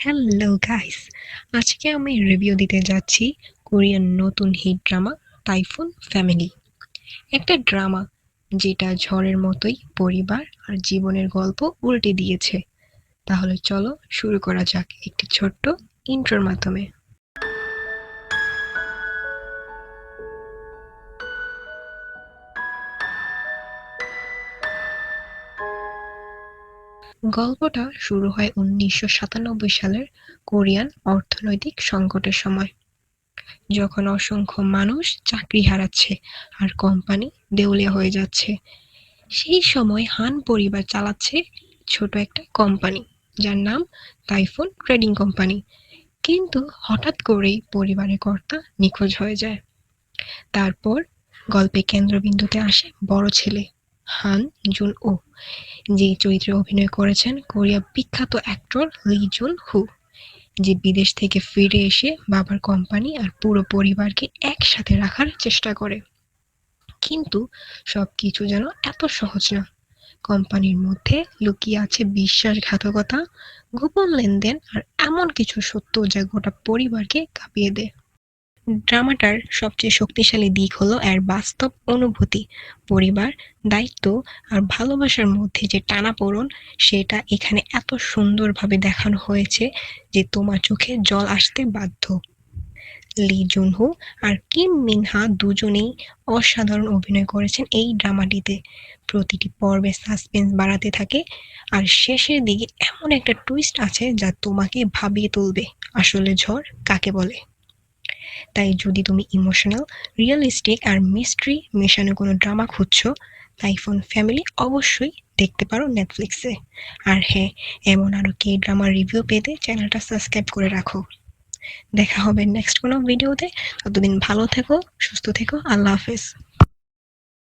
Hello guys, আজকে আমি review দিতে যাচ্ছি কোরিয়ান নতুন হিট ড্রামা টাইফুন ফ্যামিলি। একটা ড্রামা যেটা ঝড়ের মতোই পরিবার আর জীবনের গল্প উল্টে দিয়েছে। তাহলে চলো শুরু করা যাক একটি ছোট্ট ইন্ট্রোর মাধ্যমে। গল্পটা শুরু হয় 1997 সালের কোরিয়ান অর্থনৈতিক সংকটের সময়, যখন অসংখ্য মানুষ চাকরি হারাচ্ছে আর কোম্পানি দেউলিয়া হয়ে যাচ্ছে। সেই সময় হান পরিবার চালাচ্ছে ছোট একটা কোম্পানি যার নাম টাইফুন ট্রেডিং কোম্পানি। কিন্তু হঠাৎ করেই পরিবারের কর্তা নিখোঁজ হয়ে যায়। তারপর গল্পে কেন্দ্রবিন্দুতে আসে বড় ছেলে হান জুন ও, যে চরিত্রে অভিনয় করেছেন কোরিয়া বিখ্যাত অ্যাক্টর লি জুন হু, যে বিদেশ থেকে ফিরে এসে বাবার কোম্পানি আর পুরো পরিবারকে একসাথে রাখার চেষ্টা করে। কিন্তু সবকিছু যেন এত সহজ না। কোম্পানির মধ্যে লুকিয়ে আছে বিশ্বাসঘাতকতা, গোপন লেনদেন আর এমন কিছু সত্য যা গোটা পরিবারকে কাঁপিয়ে দেয়। ড্রামাটার সবচেয়ে শক্তিশালী দিক হলো এর বাস্তব অনুভূতি। পরিবার, দায়িত্ব আর ভালোবাসার মধ্যে যে টানাপোড়েন, সেটা এখানে এত সুন্দরভাবে দেখানো হয়েছে যে তোমার চোখে জল আসতে বাধ্য। লি জুন-হো আর কিম মিন-হা দুজনেই অসাধারণ অভিনয় করেছেন এই ড্রামাটিতে। প্রতিটি পর্বে সাসপেন্স বাড়াতে থাকে আর শেষের দিকে এমন একটা টুইস্ট আছে যা তোমাকে ভাবিয়ে তুলবে আসলে ঝড় কাকে বলে। তাই যদি তুমি ইমোশনাল, রিয়েলিস্টিক আর মিস্ট্রি মেশানো কোনো ড্রামা খুঁজছো, টাইফুন ফ্যামিলি অবশ্যই দেখতে পারো নেটফ্লিক্সে। আর হ্যাঁ, এমন আরও কে ড্রামার রিভিউ পেতে চ্যানেলটা সাবস্ক্রাইব করে রাখো। দেখা হবে নেক্সট কোনো ভিডিওতে। ততদিন ভালো থেকো, সুস্থ থেকো, আল্লাহ হাফেজ।